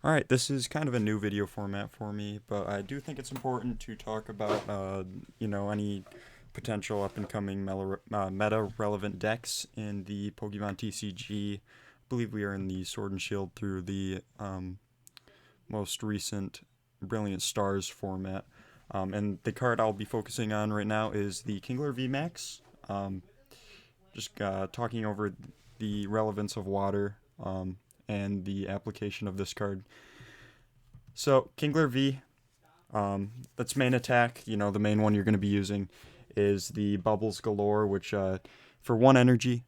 Alright, this is kind of a new video format for me, but I do think it's important to talk about, any potential up-and-coming meta-relevant decks in the Pokemon TCG. I believe we are in the Sword and Shield through the most recent Brilliant Stars format. And the card I'll be focusing on right now is the Kingler vmax. Just talking over the relevance of water and the application of this card. So, Kingler V, that's main attack. The main one you're going to be using is the Bubbles Galore, which for 1 energy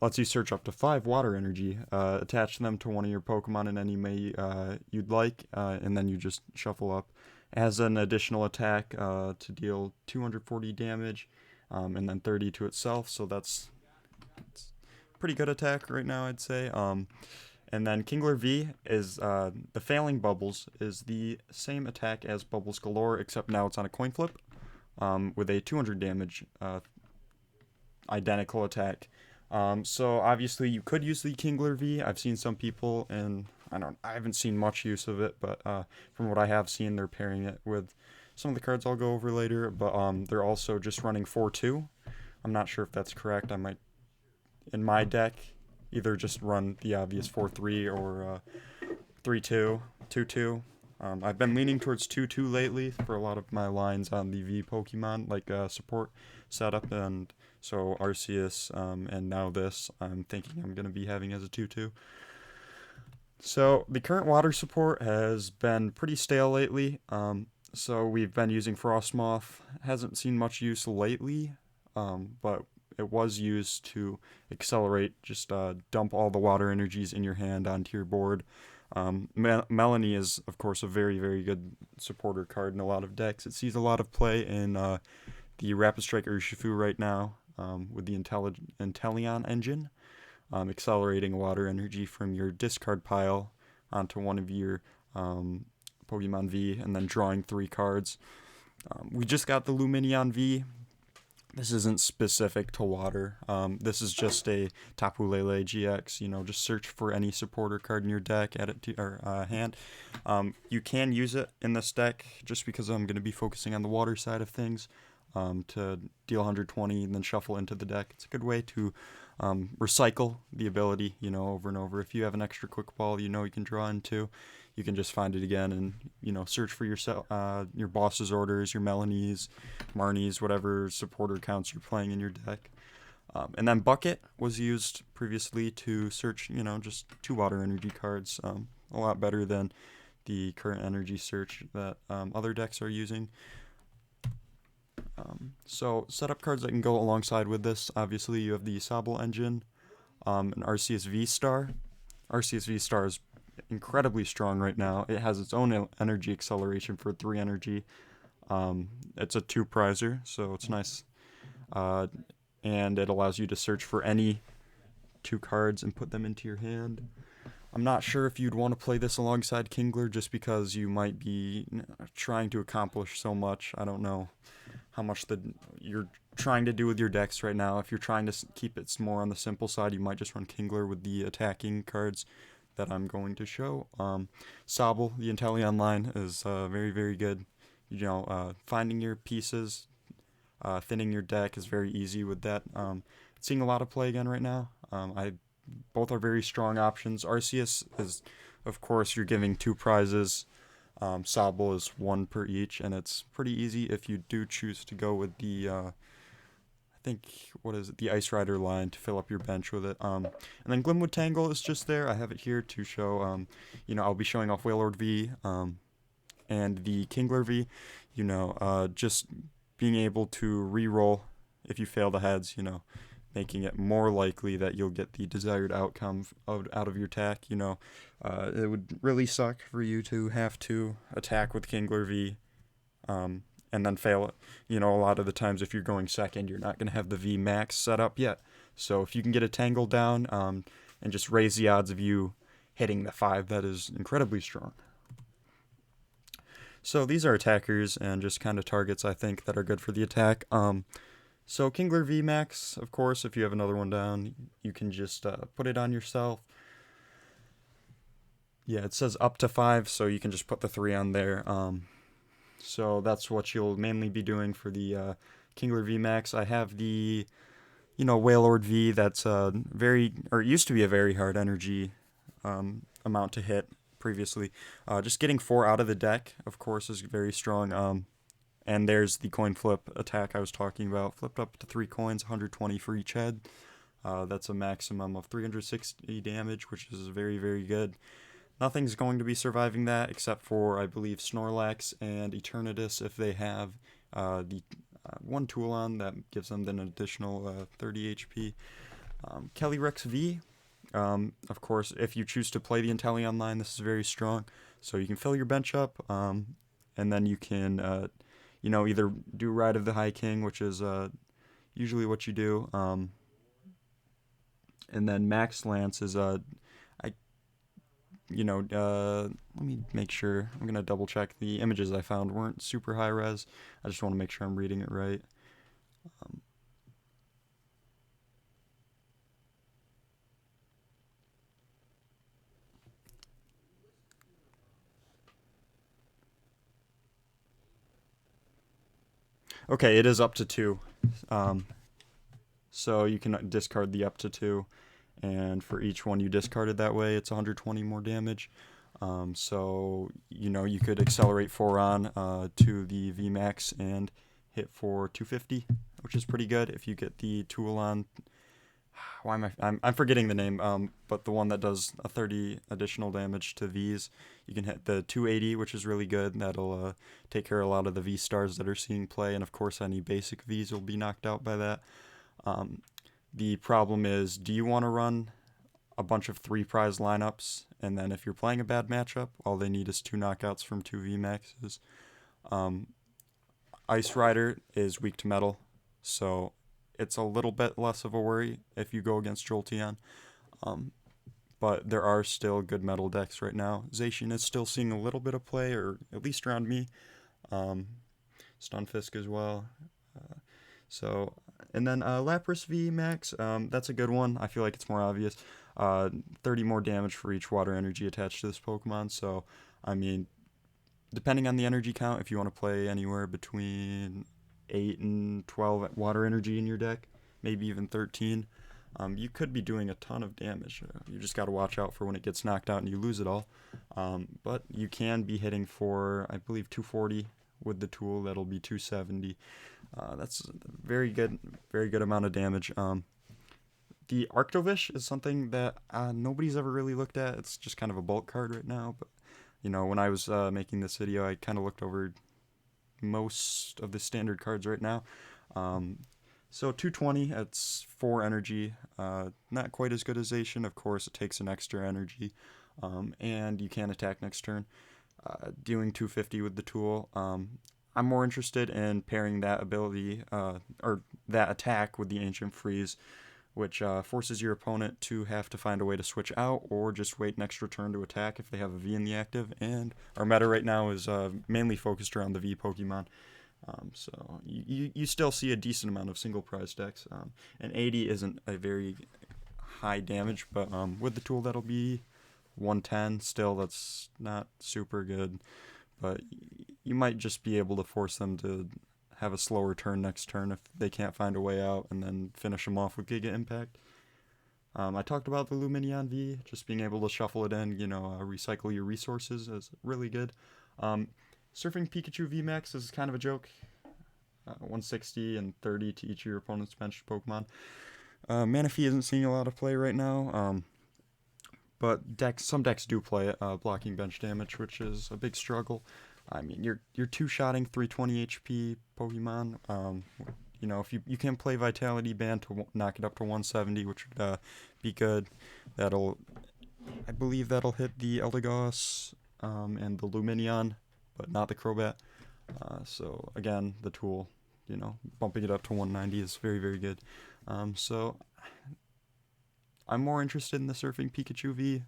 lets you search up to 5 water energy, attach them to one of your Pokemon in any way you'd like, and then you just shuffle up. It has an additional attack to deal 240 damage, and then 30 to itself, so that's pretty good attack right now, I'd say. And then Kingler V is the Failing Bubbles is the same attack as Bubbles Galore, except now it's on a coin flip with a 200 damage identical attack. So obviously you could use the Kingler V. I've seen some people, and I haven't seen much use of it, but from what I have seen, they're pairing it with some of the cards I'll go over later. But they're also just running 4-2. I'm not sure if that's correct. I might, in my deck, either just run the obvious 4-3 or 3-2, 2-2. I've been leaning towards 2-2 lately for a lot of my lines on the V Pokemon, like support setup, and so Arceus, and now this, I'm thinking I'm going to be having as a 2-2. So the current water support has been pretty stale lately, so we've been using Frostmoth. Hasn't seen much use lately, but it was used to accelerate, just dump all the water energies in your hand onto your board. Melanie is, of course, a very, very good supporter card in a lot of decks. It sees a lot of play in the Rapid Strike Urshifu right now with the Inteleon engine, accelerating water energy from your discard pile onto one of your Pokemon V and then drawing 3 cards. We just got the Lumineon V. This isn't specific to water. This is just a Tapu Lele GX. Just search for any supporter card in your deck, add it to your hand. You can use it in this deck just because I'm going to be focusing on the water side of things to deal 120 and then shuffle into the deck. It's a good way to recycle the ability, over and over. If you have an extra quick ball, you can draw into, you can just find it again and search for your boss's orders, your Melanies, Marnies, whatever supporter counts you're playing in your deck. And then Bucket was used previously to search just 2 water energy cards, a lot better than the current energy search that other decks are using. So setup cards that can go alongside with this, obviously you have the Sobble engine, an Arceus V-Star. Arceus V-Star is incredibly strong right now. It has its own energy acceleration for 3 energy. It's a 2-prizer, so it's nice. And it allows you to search for any 2 cards and put them into your hand. I'm not sure if you'd want to play this alongside Kingler just because you might be trying to accomplish so much. I don't know how much you're trying to do with your decks right now. If you're trying to keep it more on the simple side, you might just run Kingler with the attacking cards that I'm going to show. Sobble, the Inteleon line, is very, very good. Finding your pieces, thinning your deck is very easy with that. Seeing a lot of play again right now. Both are very strong options. Arceus is, of course, you're giving 2 prizes. Sobble is 1 per each, and it's pretty easy if you do choose to go with the the Ice Rider line to fill up your bench with it. And then Glimwood Tangle is just there. I have it here to show, I'll be showing off Wailord V, and the Kingler V, just being able to re-roll if you fail the heads, making it more likely that you'll get the desired outcome out of your attack. It would really suck for you to have to attack with Kingler V, and then fail it. A lot of the times if you're going second, you're not going to have the V max set up yet. So if you can get a Tangle down and just raise the odds of you hitting the 5, that is incredibly strong. So these are attackers and just kind of targets, I think, that are good for the attack. So Kingler vmax, of course, if you have another one down, you can just put it on yourself. Yeah, it says up to 5, so you can just put the 3 on there. So that's what you'll mainly be doing for the Kingler vmax. I have the Whalelord V. That's it used to be a very hard energy amount to hit previously. Just getting 4 out of the deck, of course, is very strong. And there's the coin flip attack I was talking about. Flipped up to 3 coins, 120 for each head. That's a maximum of 360 damage, which is very, very good. Nothing's going to be surviving that except for, I believe, Snorlax and Eternatus if they have the one tool on that gives them an additional 30 HP. Calyrex V, of course, if you choose to play the Inteleon line, this is very strong. So you can fill your bench up, and then you can, either do Ride of the High King, which is usually what you do, and then Max Lance is let me make sure. I'm going to double check. The images I found weren't super high res. I just want to make sure I'm reading it right. Okay, it is up to 2. So you can discard the up to 2. And for each one you discarded that way, it's 120 more damage. So, you could accelerate 4 on to the VMAX and hit for 250, which is pretty good if you get the tool on. Why am I'm forgetting the name, but the one that does a 30 additional damage to Vs. You can hit the 280, which is really good. That'll take care of a lot of the V stars that are seeing play, and of course any basic Vs will be knocked out by that. The problem is, do you want to run a bunch of 3 prize lineups, and then if you're playing a bad matchup, all they need is 2 knockouts from 2 VMAXs? Ice Rider is weak to metal, so it's a little bit less of a worry if you go against Jolteon. But there are still good metal decks right now. Zacian is still seeing a little bit of play, or at least around me. Stunfisk as well. And then Lapras V Max, that's a good one. I feel like it's more obvious. 30 more damage for each water energy attached to this Pokemon. So, I mean, depending on the energy count, if you want to play anywhere between 8 and 12 water energy in your deck, maybe even 13, you could be doing a ton of damage. You just got to watch out for when it gets knocked out and you lose it all. But you can be hitting for, I believe, 240 with the tool. That'll be 270. That's a very good amount of damage. The Arctovish is something that nobody's ever really looked at. It's just kind of a bulk card right now. But, when I was making this video, I kind of looked over most of the standard cards right now. So 220, it's 4 energy. Not quite as good as Zacian. Of course, it takes an extra energy. And you can attack next turn. Doing 250 with the tool. I'm more interested in pairing that ability, or that attack with the Ancient Freeze, which forces your opponent to have to find a way to switch out or just wait an extra turn to attack if they have a V in the active. And our meta right now is mainly focused around the V Pokemon. So you still see a decent amount of single prize decks. And 80 isn't a very high damage, but with the tool that'll be 110. Still, that's not super good. But you might just be able to force them to have a slower turn next turn if they can't find a way out, and then finish them off with Giga Impact. I talked about the Lumineon V, just being able to shuffle it in, recycle your resources is really good. Surfing Pikachu VMAX is kind of a joke. 160 and 30 to each of your opponent's benched Pokemon. Manaphy isn't seeing a lot of play right now. But some decks do play it, blocking bench damage, which is a big struggle. I mean, you're two-shotting 320 HP Pokemon. If you can play Vitality Band to knock it up to 170, which would be good. I believe that'll hit the Eldegoss and the Lumineon, but not the Crobat. So again, the tool, bumping it up to 190 is very, very good. So I'm more interested in the Surfing Pikachu V,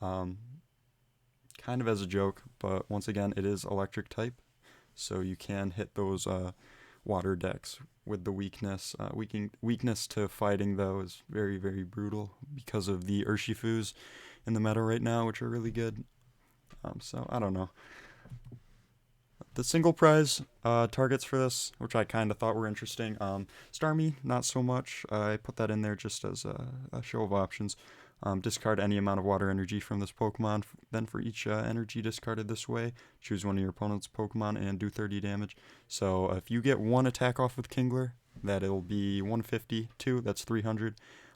kind of as a joke, but once again, it is electric type, so you can hit those water decks with the weakness. Weakness to fighting, though, is very, very brutal because of the Urshifus in the meta right now, which are really good. So I don't know. The single prize targets for this, which I kind of thought were interesting. Starmie, not so much. I put that in there just as a show of options. Discard any amount of water energy from this Pokemon. Then for each energy discarded this way, choose one of your opponent's Pokemon and do 30 damage. So if you get one attack off with Kingler, that'll be 150. Two, that's 300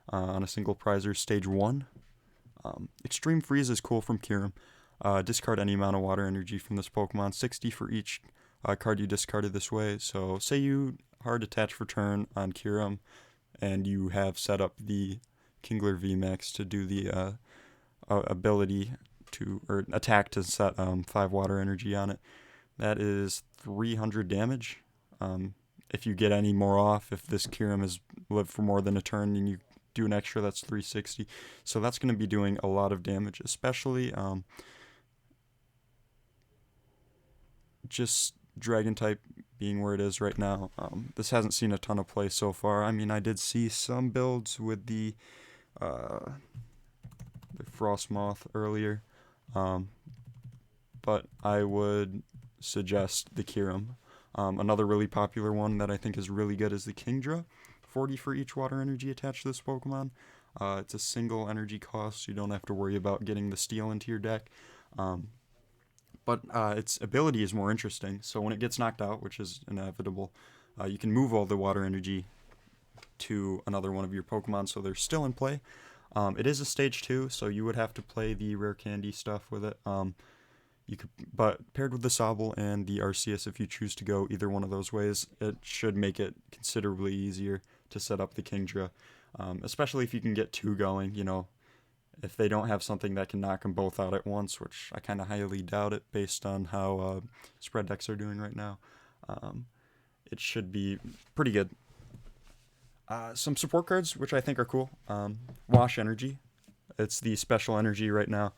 on a single prizer stage 1. Extreme Freeze is cool from Kyurem. Discard any amount of water energy from this Pokemon, 60 for each card you discarded this way. So say you hard attach for turn on Kyurem, and you have set up the Kingler vmax to do the ability to, or attack to set 5 water energy on it. That is 300 damage. If you get any more off, if this Kyurem has lived for more than a turn and you do an extra, that's 360. So that's going to be doing a lot of damage, especially just Dragon type being where it is right now. This hasn't seen a ton of play so far. I mean, I did see some builds with the Frost Moth earlier, but I would suggest the Kyurem. Another really popular one that I think is really good is the Kingdra. 40 for each water energy attached to this Pokemon. It's a single energy cost, so you don't have to worry about getting the steel into your deck. But its ability is more interesting. So when it gets knocked out, which is inevitable, you can move all the water energy to another one of your Pokemon, so they're still in play. It is a stage 2, so you would have to play the rare candy stuff with it. You could, but paired with the Sobble and the Arceus, if you choose to go either one of those ways, it should make it considerably easier to set up the Kingdra, especially if you can get 2 going. You know, if they don't have something that can knock them both out at once, which I kind of highly doubt it based on how spread decks are doing right now, it should be pretty good. Some support cards, which I think are cool. Wash Energy. It's the special energy right now.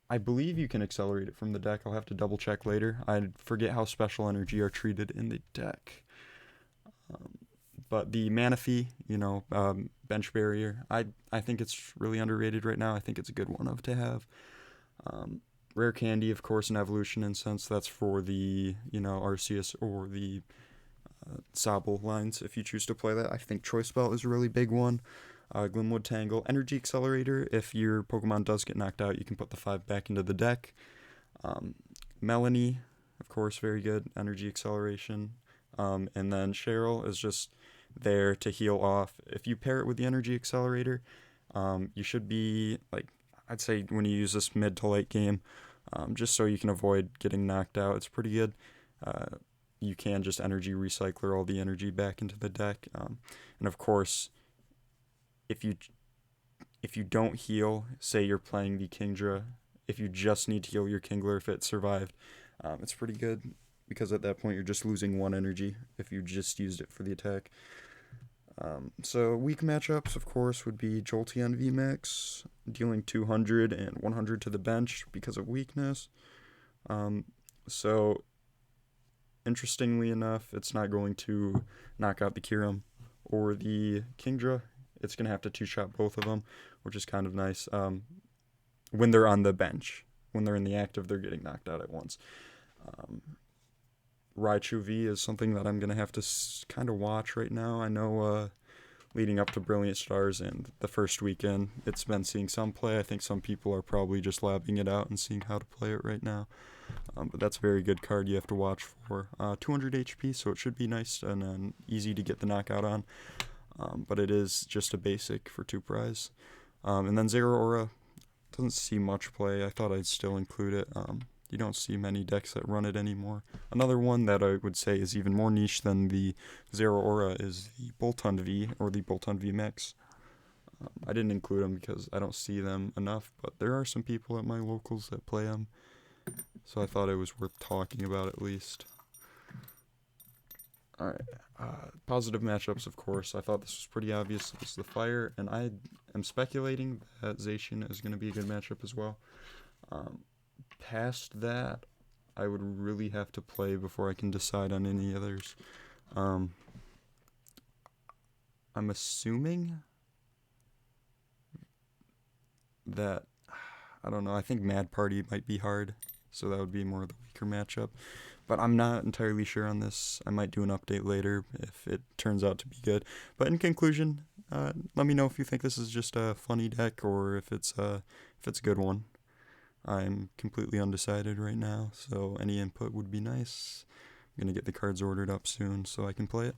I believe you can accelerate it from the deck. I'll have to double check later. I forget how special energy are treated in the deck. But the Manaphy, bench barrier, I think it's really underrated right now. I think it's a good one to have. Rare Candy, of course, and Evolution Incense. That's for the, Arceus or the Sobble lines, if you choose to play that. I think Choice Belt is a really big one. Glimwood Tangle. Energy Accelerator. If your Pokemon does get knocked out, you can put the 5 back into the deck. Melanie, of course, very good. Energy Acceleration. And then Cheryl is just there to heal off. If you pair it with the Energy Accelerator, you should be, I'd say when you use this mid to late game, just so you can avoid getting knocked out, it's pretty good. You can just energy recycler all the energy back into the deck. And of course, if you don't heal, say you're playing the Kingdra, if you just need to heal your Kingler if it survived, it's pretty good, because at that point you're just losing 1 energy if you just used it for the attack. So weak matchups, of course, would be Jolteon VMAX, dealing 200 and 100 to the bench because of weakness. So interestingly enough, it's not going to knock out the Kyurem or the Kingdra. It's going to have to 2-shot both of them, which is kind of nice. When they're on the bench, when they're in the active, they're getting knocked out at once. Raichu V is something that I'm going to have to kind of watch right now. I know leading up to Brilliant Stars and the first weekend, it's been seeing some play. I think some people are probably just labbing it out and seeing how to play it right now. But that's a very good card you have to watch for. 200 HP, so it should be nice and easy to get the knockout on. But it is just a basic for 2 prize. And then Zeraora doesn't see much play. I thought I'd still include it. You don't see many decks that run it anymore. Another one that I would say is even more niche than the Zeraora is the Boltund V, or the Boltund VMAX. I didn't include them because I don't see them enough, but there are some people at my locals that play them, so I thought it was worth talking about at least. Alright, positive matchups, of course. I thought this was pretty obvious. It's the Fire, and I am speculating that Zacian is going to be a good matchup as well. Past that, I would really have to play before I can decide on any others. I'm assuming that, I don't know, I think Mad Party might be hard, so that would be more of the weaker matchup. But I'm not entirely sure on this. I might do an update later if it turns out to be good. But in conclusion, let me know if you think this is just a funny deck or if it's a good one. I'm completely undecided right now, so any input would be nice. I'm gonna get the cards ordered up soon so I can play it.